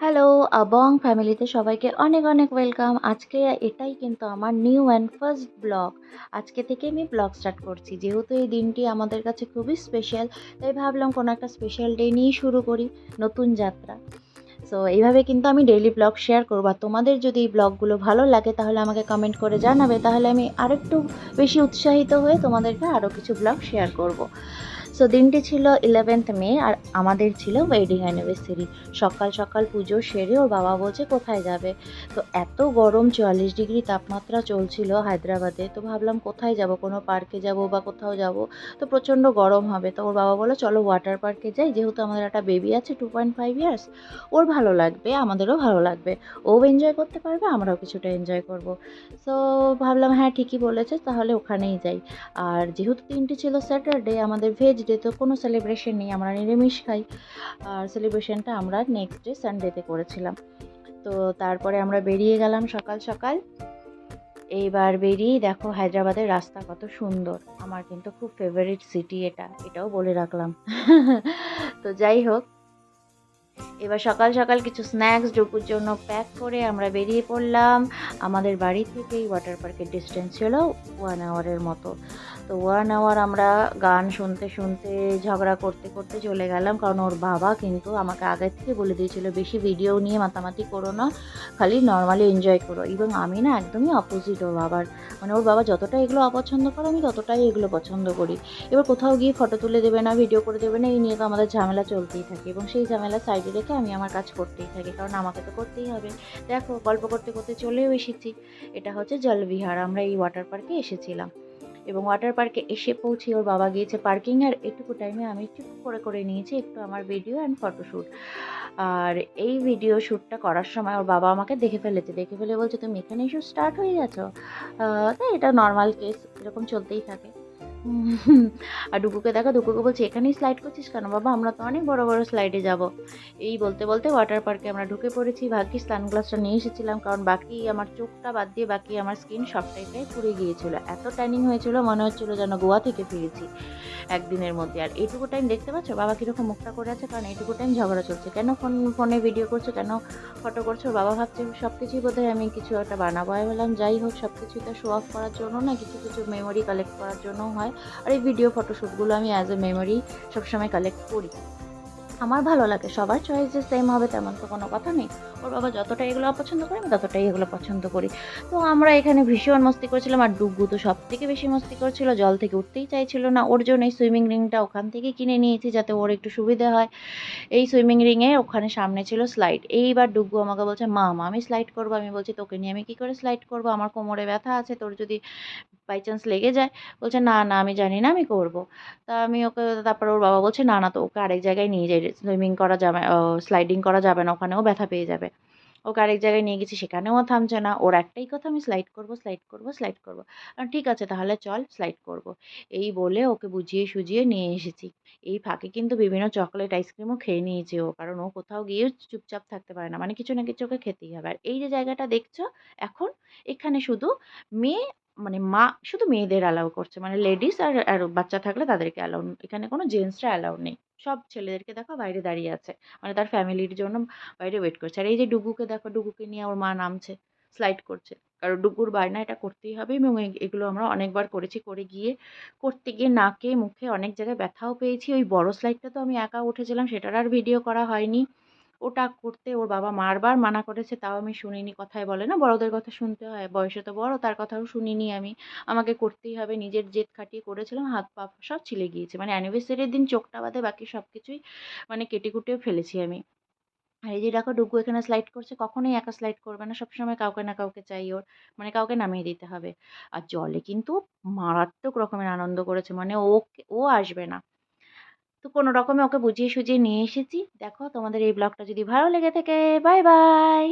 Hello আবং ফ্যামিলিতে সবাইকে অনেক অনেক ওয়েলকাম। আজকে এটাই কিন্তু আমার নিউ অ্যান্ড ফার্স্ট ব্লগ। আজকে থেকে আমি ব্লগ স্টার্ট করছি, যেহেতু এই দিনটি আমাদের কাছে খুবই স্পেশাল। তাই ভাবলাম কোনো একটা স্পেশাল ডে নিয়েই শুরু করি নতুন যাত্রা। সো এইভাবে কিন্তু আমি ডেইলি ব্লগ শেয়ার করবো। আর তোমাদের যদি এই ব্লগগুলো ভালো লাগে তাহলে আমাকে কমেন্ট করে জানাবে, তাহলে আমি আরেকটু বেশি উৎসাহিত হয়ে তোমাদেরকে আরও কিছু ব্লগ শেয়ার করব। সো দিনটি ছিল 11th মে, আর আমাদের ছিল ওয়েডিং অ্যানিভার্সারি। সকাল সকাল পুজো সেরে ওর বাবা বলছে কোথায় যাবে। তো এত গরম, 44 ডিগ্রি তাপমাত্রা চলছিল হায়দ্রাবাদে। তো ভাবলাম কোথায় যাব, কোনো পার্কে যাব বা কোথাও যাব, তো প্রচণ্ড গরম হবে। তো ওর বাবা বললো চলো ওয়াটার পার্কে যাই, যেহেতু আমাদের একটা বেবি আছে 2.5 ইয়ার্স, ওর ভালো লাগবে, আমাদেরও ভালো লাগবে, ও এনজয় করতে পারবে, আমরাও কিছুটা এনজয় করব। সো ভাবলাম হ্যাঁ ঠিকই বলেছে, তাহলে ওখানেই যাই। আর যেহেতু দিনটি ছিল স্যাটারডে, আমাদের ভেজ ডে, তো কোনো সেলিব্রেশন নেই, আমরা নিরামিষ খাই। আর সেলিব্রেশনটা আমরা নেক্সট ডে সানডেতে করেছিলাম। তো তারপরে আমরা বেরিয়ে গেলাম সকাল সকাল। এইবার বেরিয়েই দেখো হায়দ্রাবাদের রাস্তা কত সুন্দর। আমার কিন্তু খুব ফেভারিট সিটি, এটাও বলে রাখলাম। তো যাই হোক, এবার সকাল সকাল কিছু স্ন্যাক্স ডুকুর জন্য প্যাক করে আমরা বেরিয়ে পড়লাম। আমাদের বাড়ি থেকেই ওয়াটার পার্কের ডিস্টেন্স ছিল 1 আওয়ারের মতো। তো 1 আওয়ার আমরা গান শুনতে শুনতে ঝগড়া করতে করতে চলে গেলাম, কারণ ওর বাবা কিন্তু আমাকে আগে থেকে বলে দিয়েছিল বেশি ভিডিও নিয়ে মাতামাতি করো না, খালি নর্মালি এনজয় করো। এবং আমি না একদমই অপোজিট ওর বাবার, মানে ওর বাবা যতটা এগুলো অপছন্দ করে আমি ততটাই এগুলো পছন্দ করি। এবার কোথাও গিয়ে ফটো তুলে দেবে না, ভিডিও করে দেবে না, এই নিয়ে তো আমাদের ঝামেলা চলতেই থাকে, এবং সেই ঝামেলা সাইডে রেখে আমি আমার কাজ করতেই থাকি, কারণ আমাকে তো করতেই হবে। দেখো গল্প করতে করতে চলেও এসেছি। এটা হচ্ছে জলবিহার, আমরা এই ওয়াটার পার্কে এসেছিলাম। এবং ওয়াটার পার্কে এসে পৌঁছে ওর বাবা গিয়েছে পার্কিং, আর এটুকু টাইমে আমি চুপ করে করে নিয়েছি একটু আমার ভিডিও অ্যান্ড ফটোশ্যুট। আর এই ভিডিও শ্যুটটা করার সময় ওর বাবা আমাকে দেখে ফেলেছে, দেখে ফেলে বলছে তুমি এখানে এসে স্টার্ট হয়ে গেছো। তাই এটা নর্মাল কেস, এরকম চলতেই থাকে। আর ডুকুকে দেখো, ডুকুকে বলছি এখানেই স্লাইড করছিস কেন বাবা, আমরা তো অনেক বড় বড় স্লাইডে যাব। এই বলতে বলতে ওয়াটার পার্কে আমরা ঢুকে পড়েছি। ভাগ্যিস সানগ্লাসটা নিয়ে এসেছিলাম, কারণ বাকি আমার চোখটা বাদ দিয়ে বাকি আমার স্কিন সবটাই পুড়ে গিয়েছিল, এত ট্যানিং হয়েছিল, মনে হচ্ছিল যেন গোয়া থেকে ফিরেছি একদিনের মধ্যে। আর এইটুকু টাইম দেখতে পাচ্ছ বাবা কীরকম মুখটা করে আছে, কারণ এইটুকু টাইম ঝগড়া চলছে, কেন ফোনে ভিডিও করছো, কেন ফটো করছো। বাবা ভাবছে সব কিছুই বোধহয় আমি কিছু একটা বানাবো। আমি বললাম যাই হোক, সব কিছুই তো শো অফ করার জন্য না, কিছু কিছু মেমোরি কালেক্ট করার জন্যও হয়। আর এই ভিডিও ফটোশ্যুটগুলো আমি অ্যাজ এ মেমোরি সবসময় কালেক্ট করি। আমার ভালো লাগে, সবার চয়েস যে সেম হবে তেমন তো কোনো কথা নেই। ওর বাবা যতটা এগুলো অপছন্দ করে আমি ততটাই এগুলো পছন্দ করি। তো আমরা এখানে ভীষণ মস্তি করছিলাম, আর ডুগু তো সব থেকে বেশি মস্তি করছিল, জল থেকে উঠতেই চাইছিল না। ওর জন্য এই সুইমিং রিংটা ওখান থেকে কিনে নিয়েছি, যাতে ওর একটু সুবিধে হয়। এই সুইমিং রিংয়ে ওখানে সামনে ছিল স্লাইড। এইবার ডুগু আমাকে বলছে মা আমি স্লাইড করবো। আমি বলছি তোকে নিয়ে আমি কী করে স্লাইড করবো, আমার কোমরে ব্যথা আছে, তোর যদি বাই চান্স লেগে যায়। বলছে না না আমি জানি না, আমি করব। তা আমি ওকে, তারপরে ওর বাবা বলছে না না, তো ওকে আরেক জায়গায় নিয়ে যাই, সুইমিং করা যাবে, স্লাইডিং করা যাবে না, ওখানেও ব্যথা পেয়ে যাবে। ওকে আরেক জায়গায় নিয়ে গেছি, সেখানেও থামছে না, ওর একটাই কথা আমি স্লাইড করব স্লাইড করব স্লাইড করব। ঠিক আছে তাহলে চল স্লাইড করব। এই বলে ওকে বুঝিয়ে সুঝিয়ে নিয়ে এসেছি। এই ফাঁকে কিন্তু বিভিন্ন চকলেট আইসক্রিমও খেয়ে নিয়েছে ও, কারণ ও কোথাও গিয়ে চুপচাপ থাকতে পারে না, মানে কিছু না কিছু ওকে খেতেই হবে। আর এই যে জায়গাটা দেখছো এখন, এখানে শুধু মেয়ে, মানে মা শুধু মেয়েদের অ্যালাউ করছে, মানে লেডিস আর বাচ্চা থাকলে তাদেরকে অ্যালাউ, এখানে কোনো জেন্টসরা অ্যালাউ নেই। সব ছেলেদেরকে দেখো বাইরে দাঁড়িয়ে আছে, মানে তার ফ্যামিলির জন্য বাইরে ওয়েট করছে। আর এই যে ডুগুকে দেখো, ডুগুকে নিয়ে ওর মা নামছে, স্লাইড করছে, কারণ ডুগুর বায়না এটা করতেই হবে। এবং এগুলো আমরা অনেকবার করেছি, করতে গিয়ে নাকে মুখে অনেক জায়গায় ব্যথাও পেয়েছি। ওই বড় স্লাইডটা তো আমি একা উঠেছিলাম, সেটার আর ভিডিও করা হয়নি। ওটা করতে ওর বাবা বারবার মানা করেছে, তাও আমি শুনিনি। কথায় বলে না বড়দের কথা শুনতে হয়, বয়সে তো বড়, তার কথাও শুনিনি আমি। আমাকে করতেই হবে, নিজের জেদ খাটিয়ে করেছিলাম, হাত পা সব ছিলে গিয়েছে, মানে অ্যানিভার্সারির দিন চোখটা বাদে বাকি সব কিছুই মানে কেটে কুটেও ফেলেছি আমি। আর এই যে দেখো ডুগু এখানে স্লাইড করছে, কখনোই একা স্লাইড করবে না, সবসময় কাউকে না কাউকে চাই ওর, মানে কাউকে নামিয়ে দিতে হবে। আর জলে কিন্তু মারাত্মক রকমের আনন্দ করেছে, মানে ও আসবে না। তো কোনো রকমে ওকে বুঝিয়ে সুঝিয়ে নিয়ে এসেছি। দেখো তোমাদের এই ব্লগটা যদি ভালো লেগে থাকে, বাই বাই।